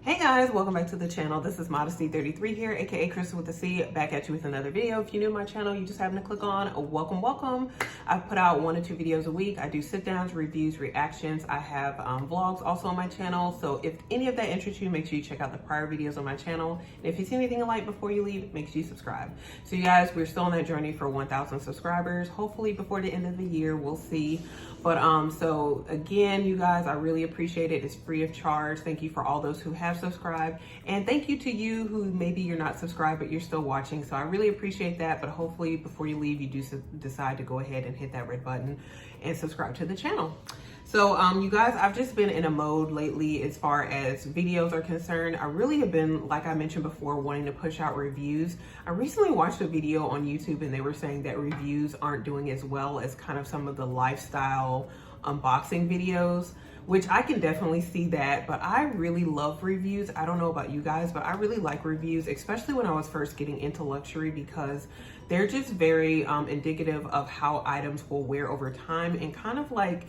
Hey guys, welcome back to the channel. This is Modesty33 here, aka Crystal with the C, back at you with another video. If you're new to my channel, you just happen to click on welcome. I put out 1 to 2 videos a week. I do sit downs, reviews, reactions. I have vlogs also on my channel. So if any of that interests you, make sure you check out the prior videos on my channel. And if you see anything you like before you leave, make sure you subscribe. So you guys, we're still on that journey for 1,000 subscribers. Hopefully before the end of the year, we'll see. But so again, you guys, I really appreciate it. It's free of charge. Thank you for all those who have subscribed, and thank you to you who maybe you're not subscribed but you're still watching. So I really appreciate that. But hopefully before you leave, you do decide to go ahead and hit that red button and subscribe to the channel. So you guys, I've just been in a mode lately as far as videos are concerned. I really have been, like I mentioned before, wanting to push out reviews. I recently watched a video on YouTube and they were saying that reviews aren't doing as well as kind of some of the lifestyle unboxing videos, which I can definitely see that. But I really love reviews. I don't know about you guys, but I really like reviews, especially when I was first getting into luxury, because they're just very indicative of how items will wear over time, and kind of like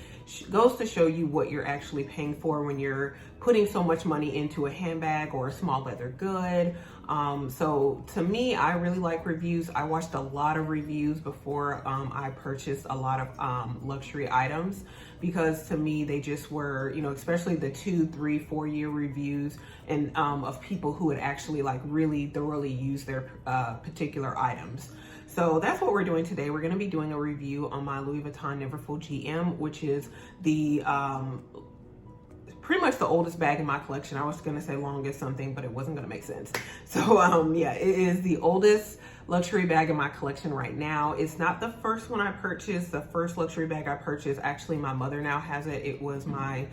goes to show you what you're actually paying for when you're putting so much money into a handbag or a small leather good. So to me, I really like reviews. I watched a lot of reviews before I purchased a lot of luxury items, because to me, they just were, you know, especially the 2, 3, 4 year reviews and of people who had actually like really thoroughly used their particular items. So that's what we're doing today. We're going to be doing a review on my Louis Vuitton Neverfull GM, which is the pretty much the oldest bag in my collection. I was going to say longest something, but it wasn't going to make sense. So yeah, it is the oldest luxury bag in my collection right now. It's not the first one I purchased. The first luxury bag I purchased, actually my mother now has it. It was my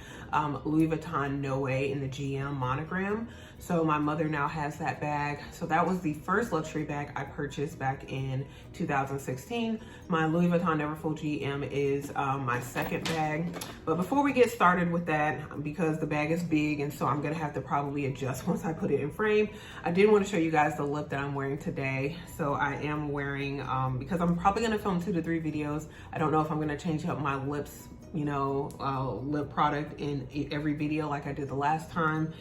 Louis Vuitton Noe in the GM monogram. So my mother now has that bag. So that was the first luxury bag I purchased back in 2016. My Louis Vuitton Neverfull GM is my second bag. But before we get started with that, because the bag is big and so I'm gonna have to probably adjust once I put it in frame, I did want to show you guys the lip that I'm wearing today. So I am wearing, because I'm probably gonna film 2 to 3 videos. I don't know if I'm gonna change up my lips, you know, lip product in every video like I did the last time.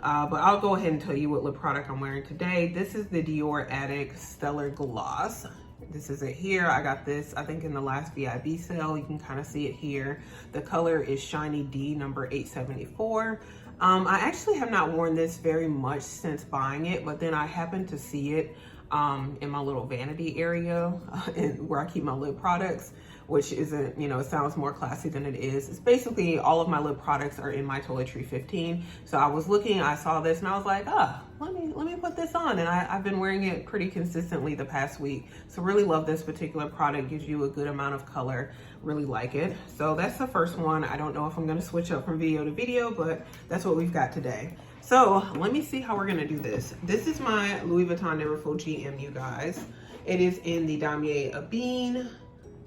But I'll go ahead and tell you what lip product I'm wearing today. This is the Dior Addict Stellar Gloss. This is it here. I got this, I think, in the last VIB sale. You can kind of see it here. The color is Shiny D number 874. I actually have not worn this very much since buying it, but then I happened to see it in my little vanity area where I keep my lip products, which isn't, you know, it sounds more classy than it is. It's basically all of my lip products are in my Toiletry 15. So I was looking, I saw this and I was like, let me put this on. And I've been wearing it pretty consistently the past week. So really love this particular product. Gives you a good amount of color. Really like it. So that's the first one. I don't know if I'm going to switch up from video to video, but that's what we've got today. So let me see how we're going to do this. This is my Louis Vuitton Neverfull GM, you guys. It is in the Damier Ebene.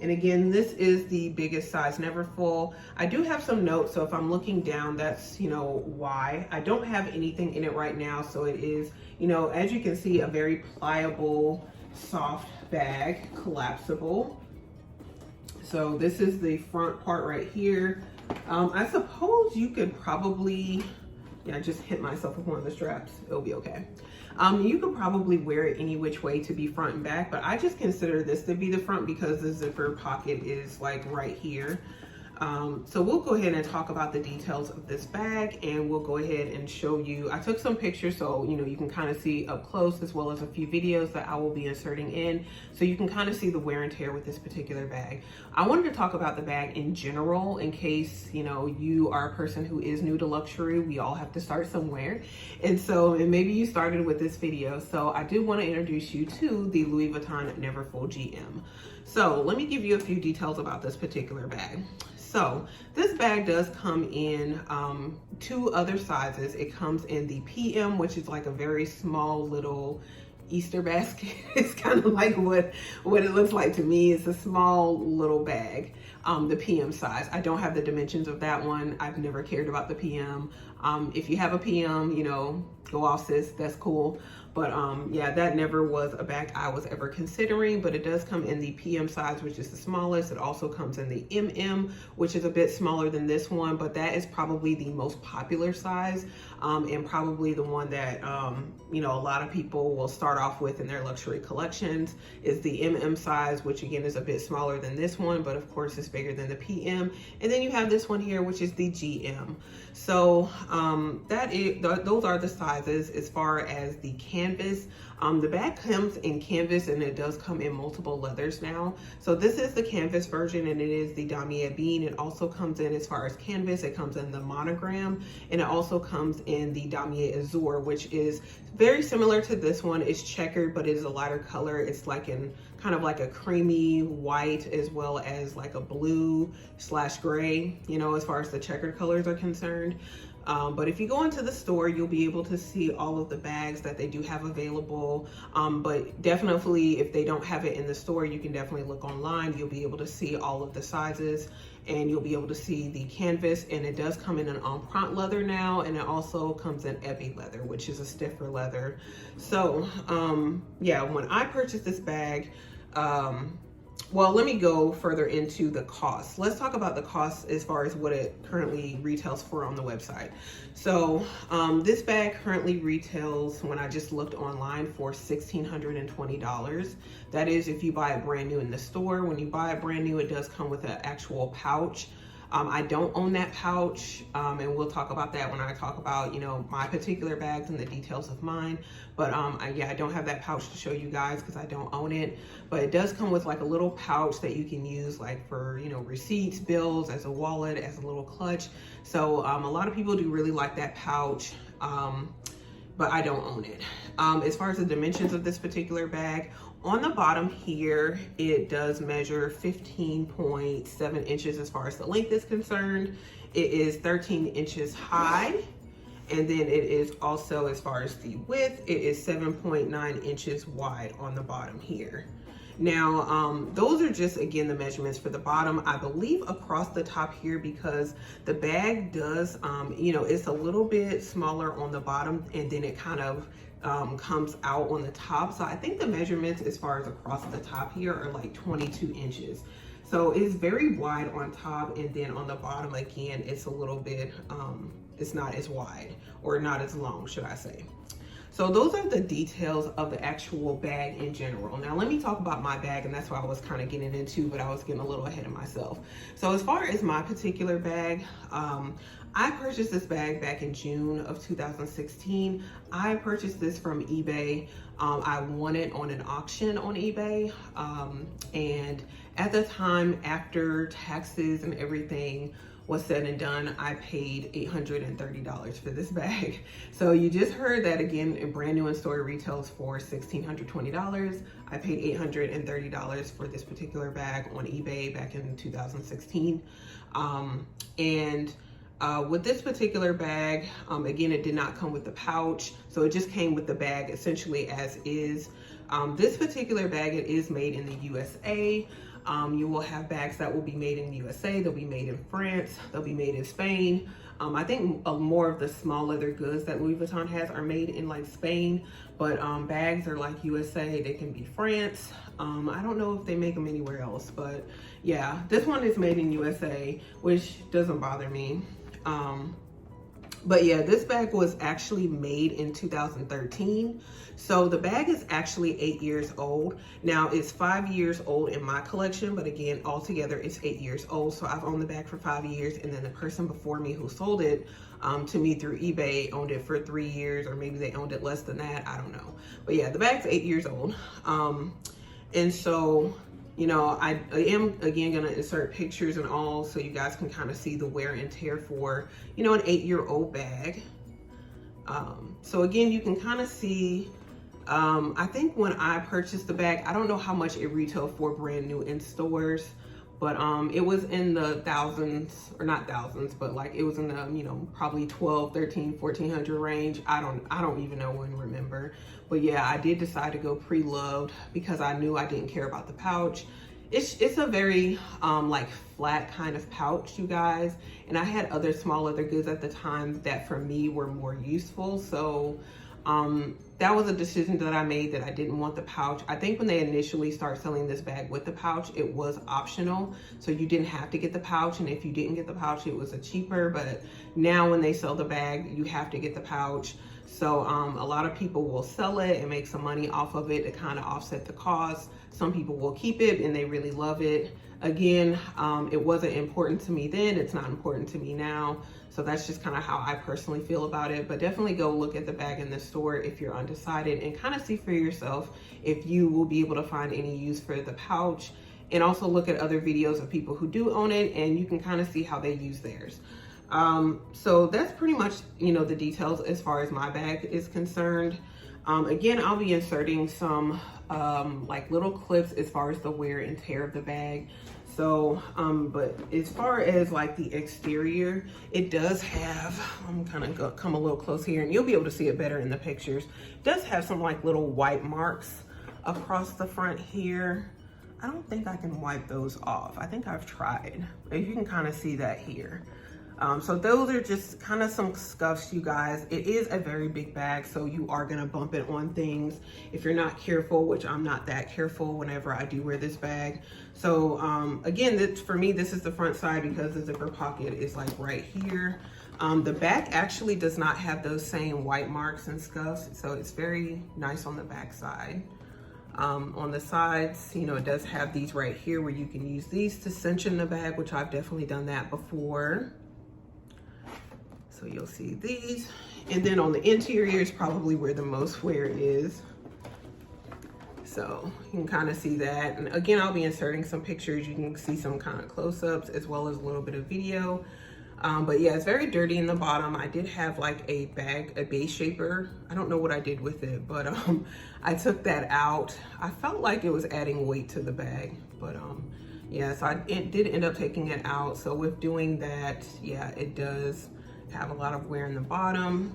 And again, this is the biggest size Neverfull. I do have some notes, so if I'm looking down, that's, you know, why. I don't have anything in it right now, so it is, you know, as you can see, a very pliable, soft bag, collapsible. So this is the front part right here. I suppose you could probably, yeah, I just hit myself with one of the straps. It'll be okay. You could probably wear it any which way to be front and back, but I just consider this to be the front because the zipper pocket is like right here. So we'll go ahead and talk about the details of this bag, and we'll go ahead and show you. I took some pictures so, you know, you can kind of see up close, as well as a few videos that I will be inserting in, so you can kind of see the wear and tear with this particular bag. I wanted to talk about the bag in general in case, you know, you are a person who is new to luxury. We all have to start somewhere. And maybe you started with this video. So I do want to introduce you to the Louis Vuitton Neverfull GM. So let me give you a few details about this particular bag. So this bag does come in 2 other sizes. It comes in the PM, which is like a very small little Easter basket. It's kind of like what it looks like to me. It's a small little bag, the PM size. I don't have the dimensions of that one. I've never cared about the PM. If you have a PM, you know, go off, sis, that's cool. But yeah, that never was a bag I was ever considering, but it does come in the PM size, which is the smallest. It also comes in the MM, which is a bit smaller than this one, but that is probably the most popular size, and probably the one that, you know, a lot of people will start off with in their luxury collections is the MM size, which again is a bit smaller than this one, but of course it's bigger than the PM. And then you have this one here, which is the GM. So those are the sizes as far as the canvas. The bag comes in canvas, and it does come in multiple leathers now. So this is the canvas version, and it is the damier bean. It also comes in, as far as canvas, it comes in the monogram, and it also comes in the damier azur, which is very similar to this one. It's checkered, but it is a lighter color. It's like in kind of like a creamy white, as well as like a blue / gray, you know, as far as the checkered colors are concerned. But if you go into the store, you'll be able to see all of the bags that they do have available. But definitely, if they don't have it in the store, you can definitely look online. You'll be able to see all of the sizes, and you'll be able to see the canvas. And it does come in an empreinte leather now, and it also comes in Ebates leather, which is a stiffer leather. So yeah, when I purchased this bag, well, let me go further into the cost. Let's talk about the cost as far as what it currently retails for on the website. So this bag currently retails, when I just looked online, for $1,620. That is if you buy it brand new in the store. When you buy it brand new, it does come with an actual pouch. I don't own that pouch, and we'll talk about that when I talk about, you know, my particular bags and the details of mine. But yeah, I don't have that pouch to show you guys because I don't own it. But it does come with like a little pouch that you can use like for, you know, receipts, bills, as a wallet, as a little clutch. So a lot of people do really like that pouch, but I don't own it. As far as the dimensions of this particular bag, on the bottom here, it does measure 15.7 inches as far as the length is concerned. It is 13 inches high. And then it is also, as far as the width, it is 7.9 inches wide on the bottom here. Now, those are just, again, the measurements for the bottom. I believe across the top here, because the bag does, you know, it's a little bit smaller on the bottom, and then it kind of comes out on the top. So I think the measurements as far as across the top here are like 22 inches. So it's very wide on top, and then on the bottom, again, it's a little bit, it's not as wide, or not as long, should I say. So those are the details of the actual bag in general. Now let me talk about my bag, and that's what I was kind of getting into, but I was getting a little ahead of myself. So as far as my particular bag, I purchased this bag back in June of 2016. I purchased this from eBay. I won it on an auction on eBay. And at the time, after taxes and everything was said and done, I paid $830 for this bag. So you just heard that again, a brand new in store retails for $1,620. I paid $830 for this particular bag on eBay back in 2016. With this particular bag, again, it did not come with the pouch, so it just came with the bag essentially as is. This particular bag, it is made in the USA. You will have bags that will be made in the USA, they'll be made in France, they'll be made in Spain. I think more of the small leather goods that Louis Vuitton has are made in like Spain, but bags are like USA, they can be France. I don't know if they make them anywhere else, but yeah, this one is made in USA, which doesn't bother me. But yeah, this bag was actually made in 2013. So the bag is actually 8 years old. Now it's 5 years old in my collection, but again, altogether it's 8 years old. So I've owned the bag for 5 years, and then the person before me who sold it to me through eBay owned it for 3 years, or maybe they owned it less than that, I don't know. But yeah, the bag's 8 years old. And so, you know, I am, again, going to insert pictures and all so you guys can kind of see the wear and tear for, you know, an 8-year-old bag. So again, you can kind of see, I think when I purchased the bag, I don't know how much it retailed for brand new in stores, but it was in the thousands, or not thousands, but like it was in the, you know, probably 12, 13, 1400 range. I don't even know when, remember. But yeah, I did decide to go pre-loved because I knew I didn't care about the pouch. it's a very like flat kind of pouch, you guys. And I had other small leather goods at the time that for me were more useful. So that was a decision that I made, that I didn't want the pouch. I think when they initially started selling this bag with the pouch, it was optional. So you didn't have to get the pouch. And if you didn't get the pouch, it was a cheaper. But now when they sell the bag, you have to get the pouch. So a lot of people will sell it and make some money off of it to kind of offset the cost. Some people will keep it and they really love it. Again, it wasn't important to me then. It's not important to me now. So that's just kind of how I personally feel about it. But definitely go look at the bag in the store if you're undecided, and kind of see for yourself if you will be able to find any use for the pouch. And also look at other videos of people who do own it, and you can kind of see how they use theirs. So that's pretty much, you know, the details as far as my bag is concerned. Again, I'll be inserting some like little clips as far as the wear and tear of the bag. So, but as far as like the exterior, it does have, I'm kind of gonna come a little close here and you'll be able to see it better in the pictures. It does have some like little white marks across the front here. I don't think I can wipe those off. I think I've tried, but you can kind of see that here. So those are just kind of some scuffs, you guys. It is a very big bag, so you are gonna bump it on things if you're not careful, which I'm not that careful whenever I do wear this bag. So again, for me, this is the front side because the zipper pocket is like right here. The back actually does not have those same white marks and scuffs, so it's very nice on the back side. On the sides, you know, it does have these right here where you can use these to cinch in the bag, which I've definitely done that before. So you'll see these. And then on the interior is probably where the most wear is. So you can kind of see that. And again, I'll be inserting some pictures. You can see some kind of close-ups as well as a little bit of video. But yeah, it's very dirty in the bottom. I did have like a base shaper. I don't know what I did with it, but I took that out. I felt like it was adding weight to the bag, but yeah, so it did end up taking it out. So with doing that, yeah, it does have a lot of wear in the bottom.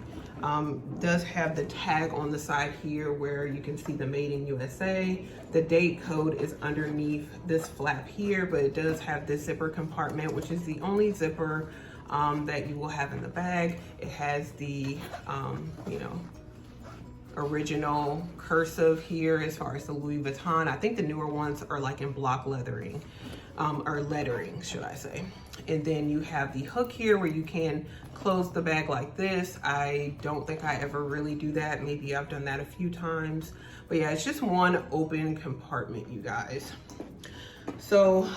Does have the tag on the side here where you can see the Made in USA. The date code is underneath this flap here, but it does have this zipper compartment, which is the only zipper that you will have in the bag. It has the, you know, original cursive here as far as the Louis Vuitton. I think the newer ones are like in block lettering, or lettering, should I say. And then you have the hook here where you can close the bag like this. I don't think I ever really do that. Maybe I've done that a few times. But yeah, it's just one open compartment, you guys. So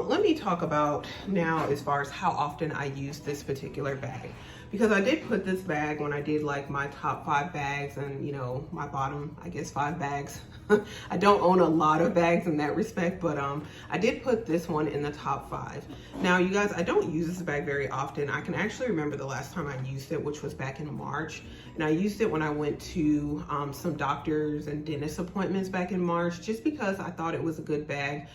let me talk about now as far as how often I use this particular bag. Because I did put this bag when I did like my top 5 bags and, you know, my bottom, I guess, 5 bags. I don't own a lot of bags in that respect, but I did put this one in the top 5. Now, you guys, I don't use this bag very often. I can actually remember the last time I used it, which was back in March. And I used it when I went to some doctors and dentist appointments back in March, just because I thought it was a good bag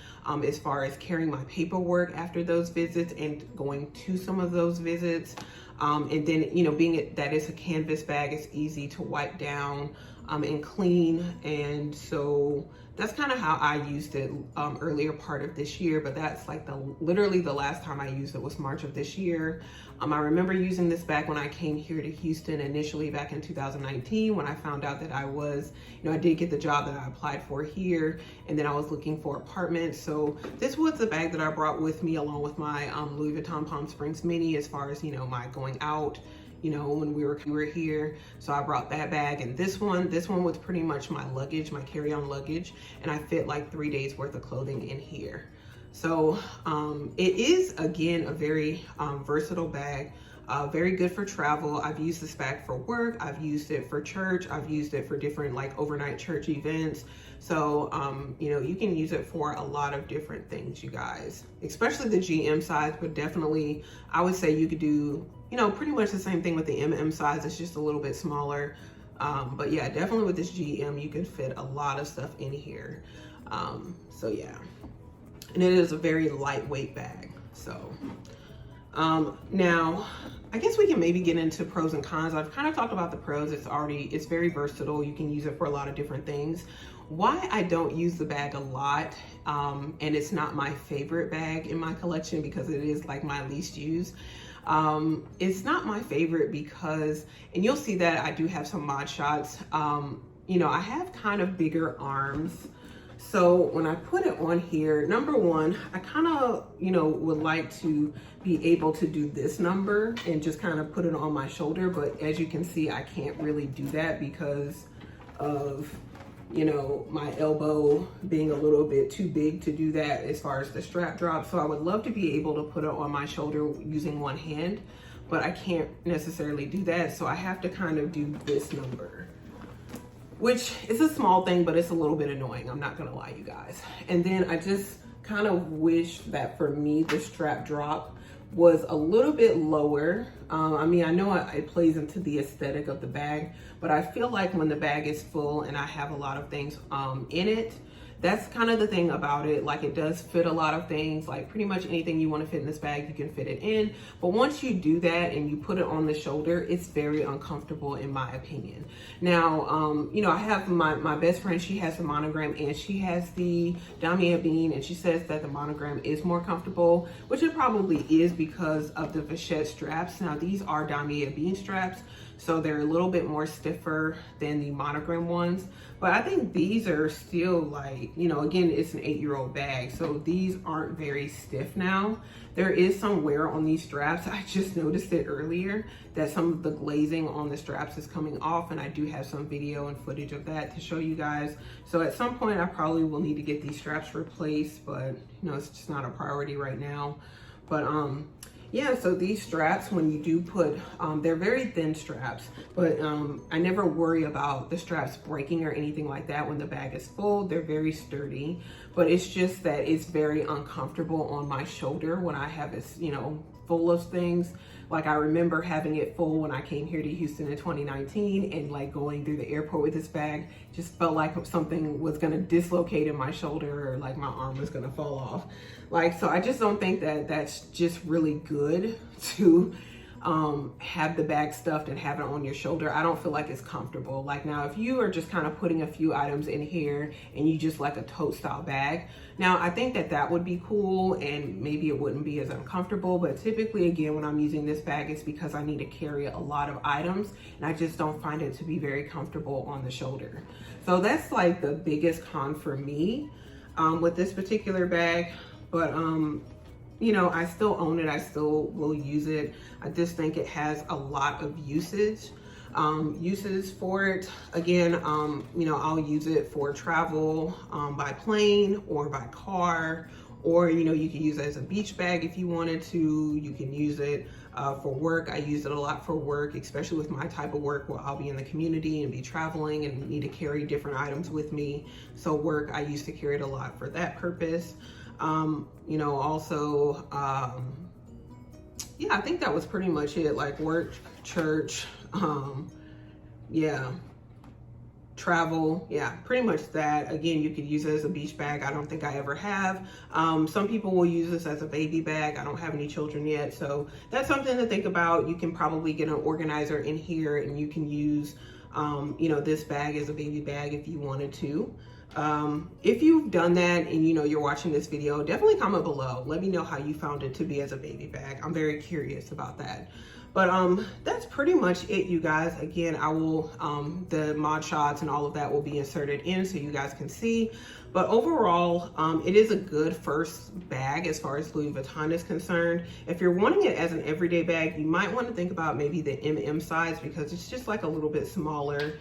as far as carrying my paperwork after those visits and going to some of those visits. And then, you know, being that it's a canvas bag, it's easy to wipe down and clean. And so that's kind of how I used it earlier part of this year. But that's like literally the last time I used it was March of this year. I remember using this bag when I came here to Houston initially back in 2019, when I found out that I was, you know, I did get the job that I applied for here, and then I was looking for apartments. So this was the bag that I brought with me along with my Louis Vuitton Palm Springs Mini, as far as, you know, my going out, you know, when we were here. So I brought that bag, and this one was pretty much my luggage, my carry-on luggage, and I fit like 3 days worth of clothing in here. So it is, again, a very versatile bag, very good for travel. I've used this bag for work. I've used it for church. I've used it for different like overnight church events. So, you know, you can use it for a lot of different things, you guys, especially the GM size, but definitely I would say you could do, you know, pretty much the same thing with the MM size. It's just a little bit smaller. But yeah, definitely with this GM, you can fit a lot of stuff in here. So yeah. And it is a very lightweight bag. So Now, I guess we can maybe get into pros and cons. I've kind of talked about the pros. It's very versatile. You can use it for a lot of different things. Why I don't use the bag a lot, and it's not my favorite bag in my collection because it is like my least used. It's not my favorite because, and you'll see that I do have some mod shots. You know, I have kind of bigger arms. So when I put it on here, number one, I kind of, you know, would like to be able to do this number and just kind of put it on my shoulder. But as you can see, I can't really do that because of, you know, my elbow being a little bit too big to do that as far as the strap drop. So I would love to be able to put it on my shoulder using one hand, but I can't necessarily do that. So I have to kind of do this number, which is a small thing, but it's a little bit annoying. I'm not gonna lie, you guys. And then I just kind of wish that for me, the strap drop was a little bit lower. I mean, I know it plays into the aesthetic of the bag, but I feel like when the bag is full and I have a lot of things in it, that's kind of the thing about it. Like, it does fit a lot of things, like pretty much anything you want to fit in this bag, you can fit it in. But once you do that and you put it on the shoulder, it's very uncomfortable in my opinion. Now, you know, I have my best friend, she has the monogram and she has the Damier Bean, and she says that the monogram is more comfortable, which it probably is because of the vachette straps. Now, these are Damier Bean straps, so they're a little bit more stiffer than the monogram ones. But I think these are still, like, you know, again, it's an 8-year-old bag, so these aren't very stiff now. There is some wear on these straps. I just noticed it earlier that some of the glazing on the straps is coming off, and I do have some video and footage of that to show you guys. So at some point I probably will need to get these straps replaced, but you know, it's just not a priority right now. But yeah, so these straps, when you do put, they're very thin straps, but I never worry about the straps breaking or anything like that when the bag is full. They're very sturdy, but it's just that it's very uncomfortable on my shoulder when I have this, you know, full of things. Like, I remember having it full when I came here to Houston in 2019, and like going through the airport with this bag just felt like something was gonna dislocate in my shoulder, or like my arm was gonna fall off. Like, so I just don't think that that's just really good to have the bag stuffed and have it on your shoulder. I don't feel like it's comfortable. Like, now if you are just kind of putting a few items in here and you just like a tote style bag, now I think that that would be cool and maybe it wouldn't be as uncomfortable. But typically, again, when I'm using this bag, it's because I need to carry a lot of items and I just don't find it to be very comfortable on the shoulder. So that's like the biggest con for me with this particular bag. But you know, I still own it. I still will use it. I just think it has a lot of uses for it. Again, you know, I'll use it for travel by plane or by car, or, you know, you can use it as a beach bag if you wanted to. You can use it for work. I use it a lot for work, especially with my type of work where I'll be in the community and be traveling and need to carry different items with me. So work, I used to carry it a lot for that purpose. You know, also, yeah, I think that was pretty much it. Like, work, church, yeah, travel, yeah, pretty much that. Again, you could use it as a beach bag. I don't think I ever have. Some people will use this as a baby bag. I don't have any children yet, so that's something to think about. You can probably get an organizer in here and you can use, you know, this bag as a baby bag if you wanted to. If you've done that and you know you're watching this video, definitely comment below. Let me know how you found it to be as a baby bag. I'm very curious about that. But that's pretty much it, you guys. Again, I will the mod shots and all of that will be inserted in so you guys can see. But overall, it is a good first bag as far as Louis Vuitton is concerned. If you're wanting it as an everyday bag, you might want to think about maybe the MM size because it's just like a little bit smaller.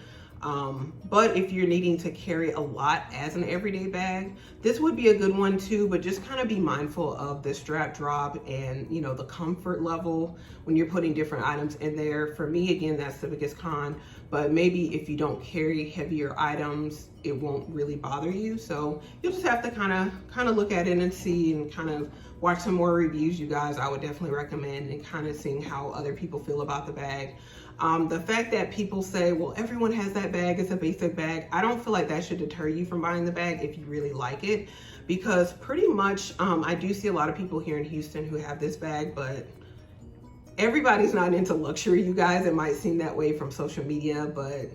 But if you're needing to carry a lot as an everyday bag, this would be a good one too, but just kind of be mindful of the strap drop and, you know, the comfort level when you're putting different items in there. For me, again, that's the biggest con, but maybe if you don't carry heavier items, it won't really bother you. So you'll just have to kind of look at it and see and kind of watch some more reviews, you guys. I would definitely recommend, and kind of seeing how other people feel about the bag. The fact that people say, well, everyone has that bag, it's a basic bag. I don't feel like that should deter you from buying the bag if you really like it, because pretty much I do see a lot of people here in Houston who have this bag, but everybody's not into luxury, you guys. It might seem that way from social media, but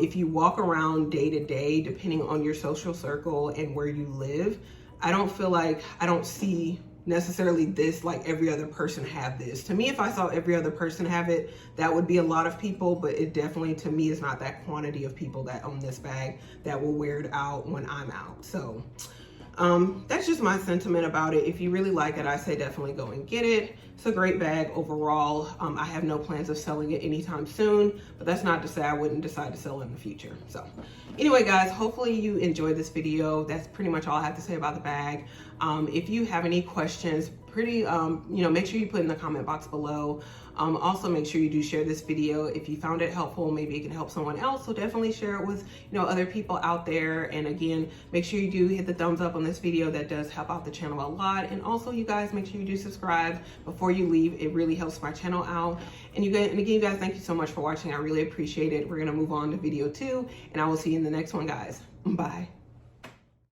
if you walk around day to day, depending on your social circle and where you live, I don't see necessarily this like every other person have this. To me, if I saw every other person have it, that would be a lot of people, but it definitely, to me, is not that quantity of people that own this bag that will wear it out when I'm out. So that's just my sentiment about it. If you really like it, I say definitely go and get it. It's a great bag overall. I have no plans of selling it anytime soon, but that's not to say I wouldn't decide to sell it in the future. So anyway, guys, hopefully you enjoyed this video. That's pretty much all I have to say about the bag. If you have any questions, make sure you put in the comment box below. Also make sure you do share this video if you found it helpful. Maybe it can help someone else, so definitely share it with other people out there. And again, make sure you do hit the thumbs up on this video. That does help out the channel a lot. And also, you guys, make sure you do subscribe before you leave. It really helps my channel out. And again, you guys, thank you so much for watching. I really appreciate it. We're gonna move on to video 2, and I will see you in the next one, guys. Bye.